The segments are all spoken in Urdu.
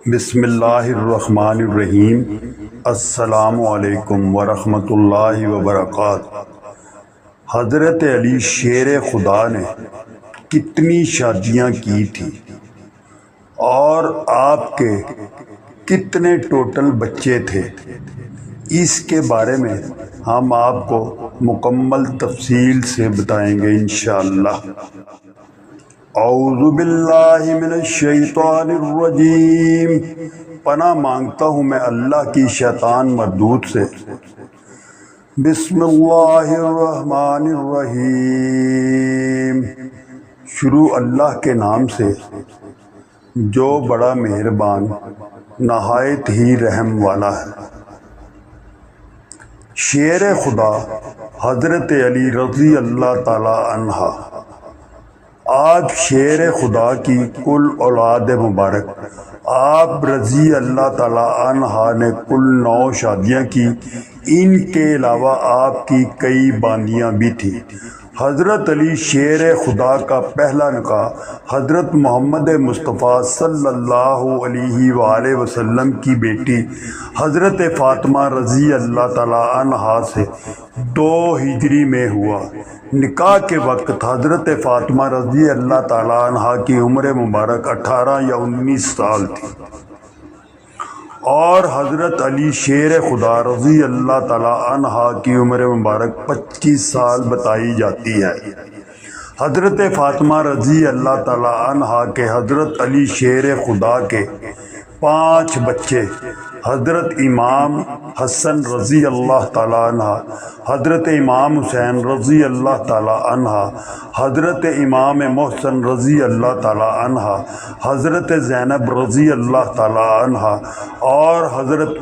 بسم اللہ الرحمن الرحیم۔ السلام علیکم ورحمۃ اللہ وبرکاتہ۔ حضرت علی شیر خدا نے کتنی شادیاں کی تھی اور آپ کے کتنے ٹوٹل بچے تھے، اس کے بارے میں ہم آپ کو مکمل تفصیل سے بتائیں گے انشاءاللہ۔ اعوذ باللہ من الشیطان الرجیم، پناہ مانگتا ہوں میں اللہ کی شیطان مردود سے۔ بسم اللہ الرحمن الرحیم، شروع اللہ کے نام سے جو بڑا مہربان نہایت ہی رحم والا ہے۔ شیر خدا حضرت علی رضی اللہ تعالی عنہ۔ آپ شیر خدا کی کل اولاد مبارک آپ رضی اللہ تعالی عنہ نے کل 9 شادیاں کی، ان کے علاوہ آپ کی کئی باندیاں بھی تھیں۔ حضرت علی شیر خدا کا پہلا نکاح حضرت محمد مصطفیٰ صلی اللہ علیہ وآلہ وسلم کی بیٹی حضرت فاطمہ رضی اللہ تعالی عنہا سے 2 ہجری میں ہوا۔ نکاح کے وقت حضرت فاطمہ رضی اللہ تعالی عنہا کی عمر مبارک 18 یا 19 سال تھی، اور حضرت علی شیر خدا رضی اللہ تعالی عنہا کی عمر مبارک 25 سال بتائی جاتی ہے۔ حضرت فاطمہ رضی اللہ تعالی عنہا کے حضرت علی شیر خدا کے 5 بچے، حضرت امام حسن رضی اللہ تعالی عنہ، حضرت امام حسین رضی اللہ تعالی عنہ، حضرت امام محسن رضی اللہ تعالی عنہ، حضرت زینب رضی اللہ تعالی عنہ اور حضرت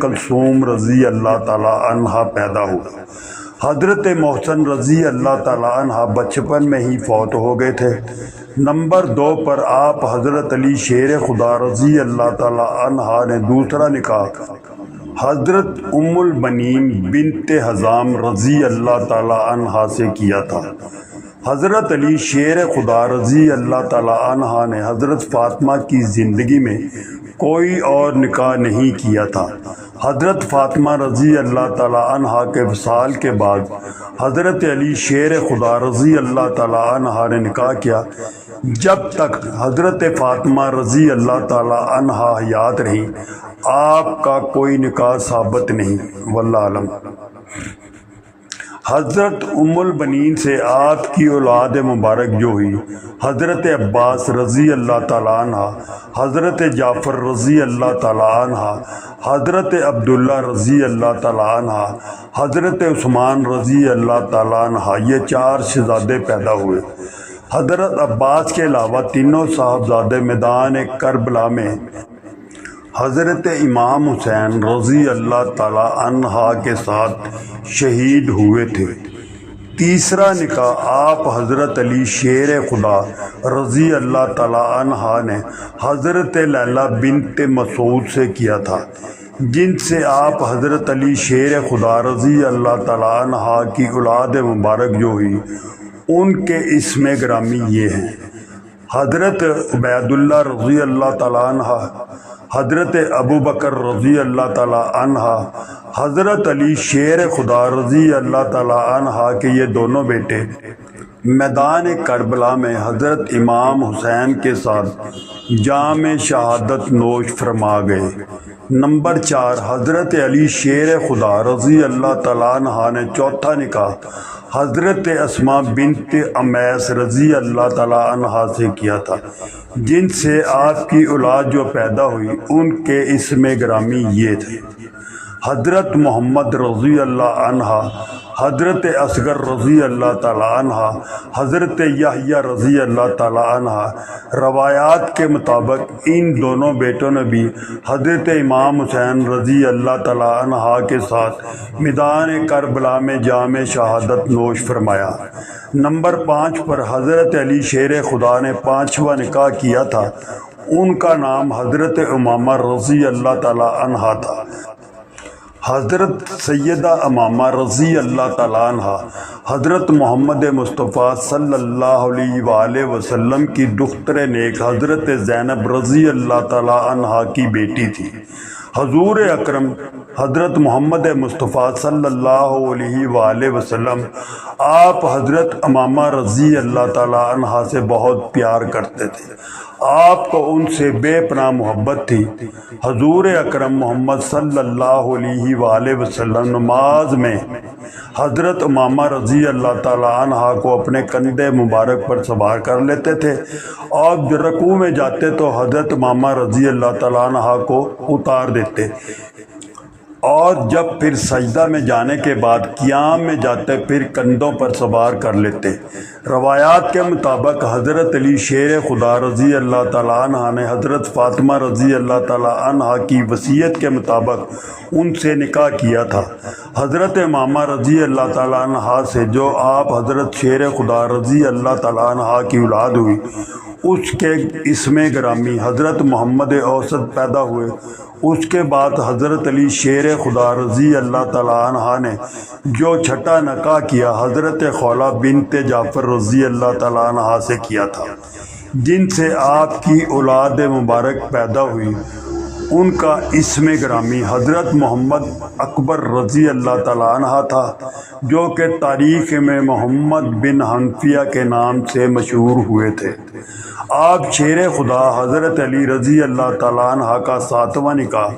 کلثوم رضی اللہ تعالی عنہ پیدا ہوئے۔ حضرت محسن رضی اللہ تعالی عنہ بچپن میں ہی فوت ہو گئے تھے۔ نمبر 2 پر آپ حضرت علی شیر خدا رضی اللہ تعالی عنہ نے دوسرا نکاح حضرت البنین بنت حزام رضی اللہ تعالی عنہ سے کیا تھا۔ حضرت علی شیر خدا رضی اللہ تعالی عنہ نے حضرت فاطمہ کی زندگی میں کوئی اور نکاح نہیں کیا تھا۔ حضرت فاطمہ رضی اللہ تعالی عنہ کے وصال کے بعد حضرت علی شیر خدا رضی اللہ تعالی عنہ نے نکاح کیا۔ جب تک حضرت فاطمہ رضی اللہ تعالی عنہ حیات رہی آپ کا کوئی نکاح ثابت نہیں، واللہ اعلم۔ حضرت البنین سے آپ کی اولاد مبارک جو ہوئی حضرت عباس رضی اللہ تعالی عنہ، حضرت جعفر رضی اللہ تعالی عنہ، حضرت عبداللہ رضی اللہ تعالی عنہ، حضرت عثمان رضی اللہ تعالی عنہ، یہ 4 شہزادے پیدا ہوئے۔ حضرت عباس کے علاوہ تینوں صاحبزادے میدان کربلا میں حضرت امام حسین رضی اللہ تعالی عنہ کے ساتھ شہید ہوئے تھے۔ تیسرا نکاح آپ حضرت علی شیر خدا رضی اللہ تعالی عنہ نے حضرت لیلہ بنت مسعود سے کیا تھا، جن سے آپ حضرت علی شیر خدا رضی اللہ تعالی عنہ کی اولاد مبارک جو ہوئی ان کے اسم گرامی یہ ہیں: حضرت عبید اللہ رضی اللہ تعالی عنہ، حضرت ابوبکر رضی اللہ تعالی عنہ، حضرت علی شیر خدا رضی اللہ تعالی عنہ کے یہ دونوں بیٹے میدان کربلا میں حضرت امام حسین کے ساتھ جام شہادت نوش فرما گئے۔ نمبر 4 حضرت علی شیر خدا رضی اللہ تعالی عنہ نے چوتھا نکاح حضرت اسماء بنت امیس رضی اللہ تعالی عنہ سے کیا تھا، جن سے آپ کی اولاد جو پیدا ہوئی ان کے اسم گرامی یہ تھے: حضرت محمد رضی اللہ عنہ، حضرت اصغر رضی اللہ تعالی عنہ، حضرت یحییٰ رضی اللہ تعالی عنہ۔ روایات کے مطابق ان دونوں بیٹوں نے بھی حضرت امام حسین رضی اللہ تعالی عنہ کے ساتھ میدان کربلا میں جام شہادت نوش فرمایا۔ نمبر 5 پر حضرت علی شیر خدا نے 5واں نکاح کیا تھا، ان کا نام حضرت امامہ رضی اللہ تعالی عنہ تھا۔ حضرت سیدہ امامہ رضی اللہ تعالیٰ عنہ حضرت محمد مصطفیٰ صلی اللہ علیہ وآلہ وسلم کی دختر نیک حضرت زینب رضی اللہ تعالیٰ عنہ کی بیٹی تھی۔ حضور اکرم حضرت محمد مصطفیٰ صلی اللہ علیہ وآلہ وسلم آپ حضرت امامہ رضی اللہ تعالیٰ عنہ سے بہت پیار کرتے تھے۔ آپ کو ان سے بے پناہ محبت تھی۔ حضور اکرم محمد صلی اللہ علیہ وآلہ وسلم نماز میں حضرت امامہ رضی اللہ تعالیٰ عنہ کو اپنے کندھے مبارک پر سوار کر لیتے تھے، اور جو رکوع میں جاتے تو حضرت امامہ رضی اللہ تعالیٰ عنہ کو اتار دیتے، اور جب پھر سجدہ میں جانے کے بعد قیام میں جاتے پھر کندھوں پر سوار کر لیتے۔ روایات کے مطابق حضرت علی شیر خدا رضی اللہ تعالیٰ عنہ نے حضرت فاطمہ رضی اللہ تعالیٰ عنہ کی وصیت کے مطابق ان سے نکاح کیا تھا۔ حضرت امامہ رضی اللہ تعالیٰ عنہ سے جو آپ حضرت شیر خدا رضی اللہ تعالیٰ عنہ کی اولاد ہوئی، اس کے اسم گرامی حضرت محمد اوسط پیدا ہوئے۔ اس کے بعد حضرت علی شیر خدا رضی اللہ تعالیٰ عنہ نے جو چھٹا نکاح کیا حضرت خولہ بنت جعفر رضی اللہ تعالیٰ عنہ سے کیا تھا، جن سے آپ کی اولاد مبارک پیدا ہوئی۔ ان کا اسم گرامی حضرت محمد اکبر رضی اللہ تعالیٰ عنہ تھا، جو کہ تاریخ میں محمد بن حنفیہ کے نام سے مشہور ہوئے تھے۔ آپ شیر خدا حضرت علی رضی اللہ تعالیٰ عنہ کا 7واں نکاح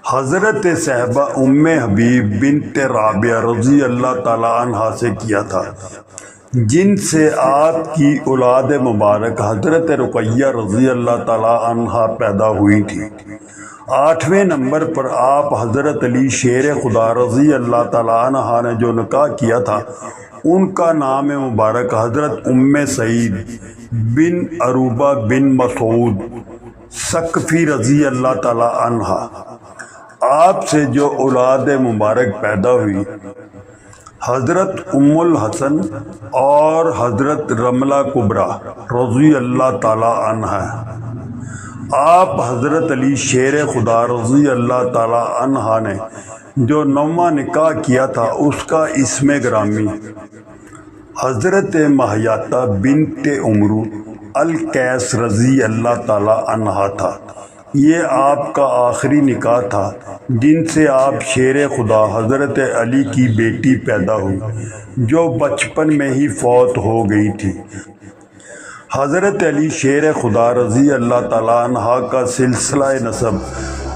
حضرت صاحبہ ام حبیب بنت رابعہ رضی اللہ تعالیٰ عنہ سے کیا تھا، جن سے آپ کی اولاد مبارک حضرت رقیہ رضی اللہ تعالیٰ عنہ پیدا ہوئی تھی۔ 8ویں نمبر پر آپ حضرت علی شیر خدا رضی اللہ تعالیٰ عنہ نے جو نکاح کیا تھا، ان کا نام مبارک حضرت ام سعید بن عروبہ بن مسعود ثقفی رضی اللہ تعالیٰ عنہ۔ آپ سے جو اولاد مبارک پیدا ہوئی حضرت ام الحسن اور حضرت رملہ کبریٰ رضی اللہ تعالیٰ عنہ۔ آپ حضرت علی شیر خدا رضی اللہ تعالیٰ عنہ نے جو 9واں نکاح کیا تھا، اس کا اسم گرامی حضرت مہیاتہ بنت عمرو القیس رضی اللہ تعالیٰ عنہ تھا۔ یہ آپ کا آخری نکاح تھا، جن سے آپ شیر خدا حضرت علی کی بیٹی پیدا ہوئی، جو بچپن میں ہی فوت ہو گئی تھی۔ حضرت علی شیر خدا رضی اللہ تعالیٰ عنہ کا سلسلہ نسب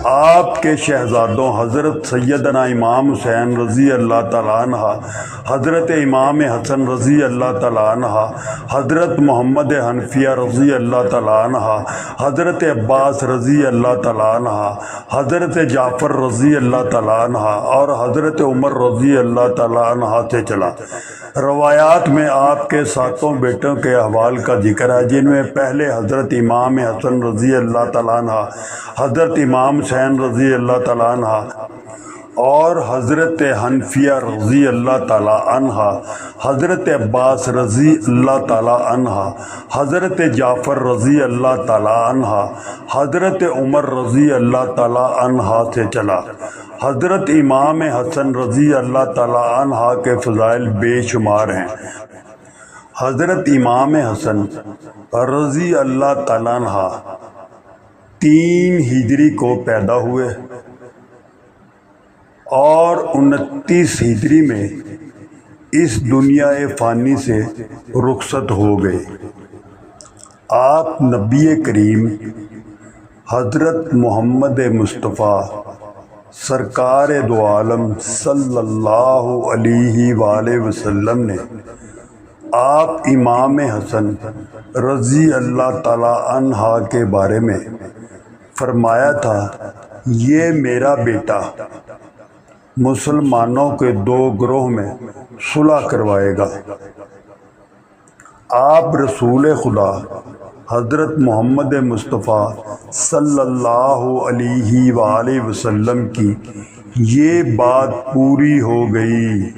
آپ کے شہزادوں حضرت سیدنا امام حسین رضی اللہ تعالیٰ عنہ، حضرت امام حسن رضی اللہ تعالیٰ عنہ، حضرت محمد حنفیہ رضی اللہ تعالیٰ عنہ، حضرت عباس رضی اللہ تعالیٰ عنہ، حضرت جعفر رضی اللہ تعالیٰ عنہ اور حضرت عمر رضی اللہ تعالیٰ عنہ سے چلا۔ روایات میں آپ کے 7 بیٹوں کے احوال کا ذکر ہے، جن میں پہلے حضرت امام حسن رضی اللہ تعالیٰ عنہ، حضرت امام حسین رضی اللہ تعالیٰ عنہ اور حضرت حنفیہ رضی اللہ تعالیٰ عنہ، حضرت عباس رضی اللہ تعالیٰ عنہ، حضرت جعفر رضی اللہ تعالیٰ عنہ، حضرت عمر رضی اللہ تعالیٰ عنہ سے چلا۔ حضرت امام حسن رضی اللہ تعالیٰ عنہ کے فضائل بے شمار ہیں۔ حضرت امام حسن رضی اللہ تعالیٰ عنہ 3 ہجری کو پیدا ہوئے اور 29 ہجری میں اس دنیا فانی سے رخصت ہو گئے۔ آپ نبی کریم حضرت محمد مصطفیٰ سرکار دو عالم صلی اللہ علیہ وآلہ وسلم نے آپ امام حسن رضی اللہ تعالیٰ عنہ کے بارے میں فرمایا تھا، یہ میرا بیٹا مسلمانوں کے 2 گروہ میں صلح کروائے گا۔ آپ رسول خدا حضرت محمد مصطفیٰ صلی اللہ علیہ وآلہ وسلم کی یہ بات پوری ہو گئی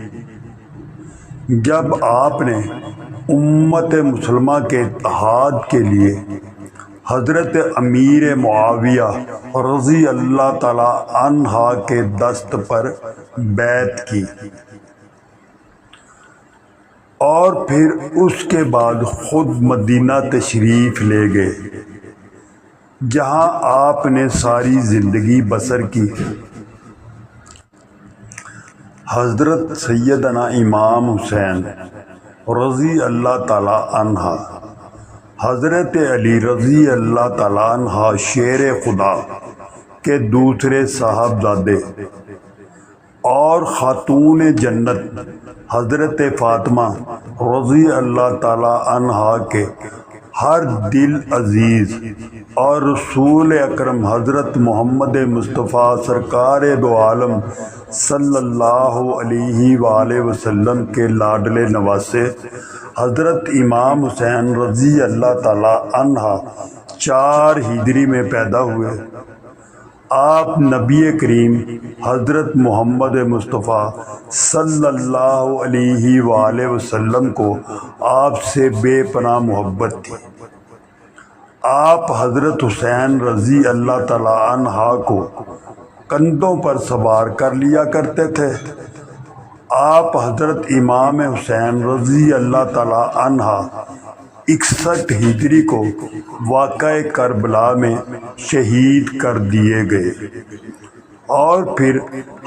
جب آپ نے امت مسلمہ کے اتحاد کے لیے حضرت امیر معاویہ رضی اللہ تعالی عنہ کے دست پر بیعت کی، اور پھر اس کے بعد خود مدینہ تشریف لے گئے، جہاں آپ نے ساری زندگی بسر کی۔ حضرت سیدنا امام حسین رضی اللہ تعالی عنہ، حضرت علی رضی اللہ تعالی عنہ شیر خدا کے دوسرے صاحبزادے، اور خاتون جنت حضرت فاطمہ رضی اللہ تعالی عنہا کے ہر دل عزیز، اور رسول اکرم حضرت محمد مصطفیٰ سرکار دو عالم صلی اللہ علیہ وآلہ وسلم کے لاڈلے نواسے حضرت امام حسین رضی اللہ تعالی عنہ 4 ہجری میں پیدا ہوئے۔ آپ نبی کریم حضرت محمد مصطفیٰ صلی اللہ علیہ وآلہ وسلم کو آپ سے بے پناہ محبت تھی۔ آپ حضرت حسین رضی اللہ تعالی عنہ کو کندھوں پر سوار کر لیا کرتے تھے۔ آپ حضرت امام حسین رضی اللہ تعالی عنہ 61 ہجری کو واقعہ کربلا میں شہید کر دیے گئے، اور پھر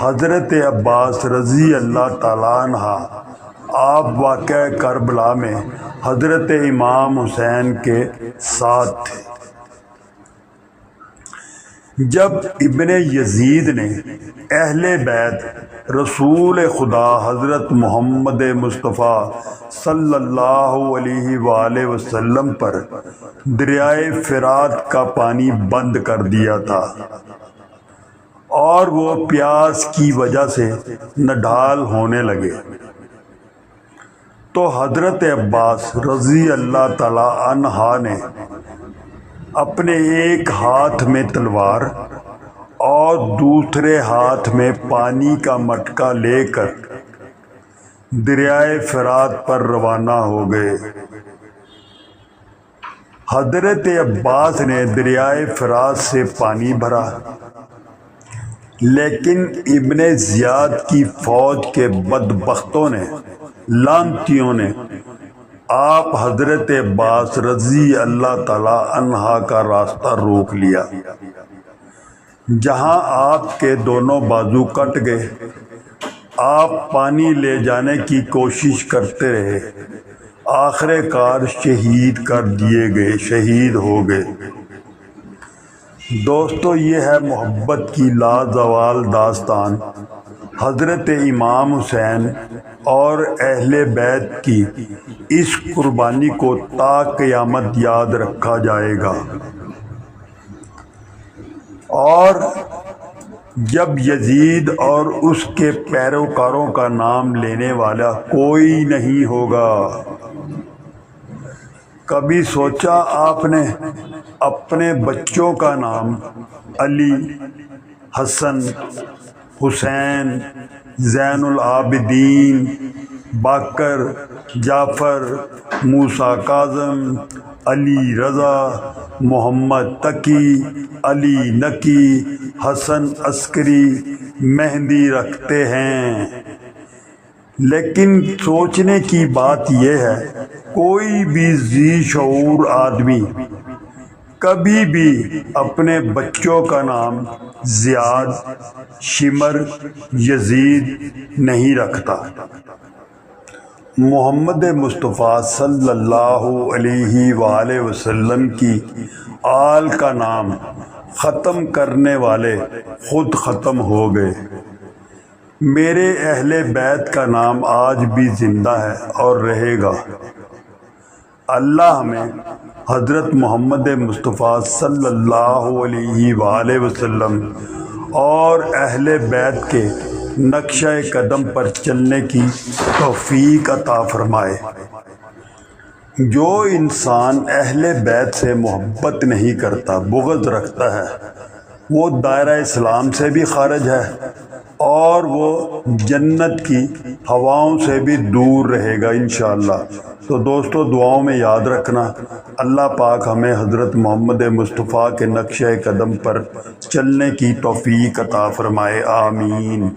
حضرت عباس رضی اللہ تعالی عنہ آپ واقعہ کربلا میں حضرت امام حسین کے ساتھ تھے۔ جب ابن یزید نے اہل بیت رسول خدا حضرت محمد مصطفیٰ صلی اللہ علیہ وآلہ وسلم پر دریائے فرات کا پانی بند کر دیا تھا، اور وہ پیاس کی وجہ سے نڈھال ہونے لگے، تو حضرت عباس رضی اللہ تعالی عنہ نے اپنے ایک ہاتھ میں تلوار اور دوسرے ہاتھ میں پانی کا مٹکا لے کر دریائے فرات پر روانہ ہو گئے۔ حضرت عباس نے دریائے فرات سے پانی بھرا، لیکن ابن زیاد کی فوج کے بدبختوں نے، لعنتیوں نے، آپ حضرت عباس رضی اللہ تعالی عنہ کا راستہ روک لیا۔ جہاں آپ کے دونوں بازو کٹ گئے، آپ پانی لے جانے کی کوشش کرتے رہے، آخر کار شہید کر دیے گئے، شہید ہو گئے۔ دوستو، یہ ہے محبت کی لازوال داستان حضرت امام حسین اور اہل بیت کی۔ اس قربانی کو تا قیامت یاد رکھا جائے گا، اور جب یزید اور اس کے پیروکاروں کا نام لینے والا کوئی نہیں ہوگا۔ کبھی سوچا آپ نے اپنے بچوں کا نام علی، حسن، حسین، زین العابدین، باقر، جعفر، موسیٰ کاظم، علی رضا، محمد تقی، علی نقی، حسن عسکری، مہندی رکھتے ہیں؟ لیکن سوچنے کی بات یہ ہے، کوئی بھی ذی شعور آدمی کبھی بھی اپنے بچوں کا نام زیاد، شمر، یزید نہیں رکھتا۔ محمد مصطفیٰ صلی اللہ علیہ وآلہ وسلم کی آل کا نام ختم کرنے والے خود ختم ہو گئے۔ میرے اہل بیت کا نام آج بھی زندہ ہے اور رہے گا۔ اللہ ہمیں حضرت محمد مصطفیٰ صلی اللہ علیہ وآلہ وسلم اور اہل بیت کے نقشہ قدم پر چلنے کی توفیق عطا فرمائے۔ جو انسان اہل بیت سے محبت نہیں کرتا، بغض رکھتا ہے، وہ دائرہ اسلام سے بھی خارج ہے اور وہ جنت کی ہواؤں سے بھی دور رہے گا انشاءاللہ۔ تو دوستو دعاؤں میں یاد رکھنا، اللہ پاک ہمیں حضرت محمد مصطفیٰ کے نقشہ قدم پر چلنے کی توفیق عطا فرمائے، آمین۔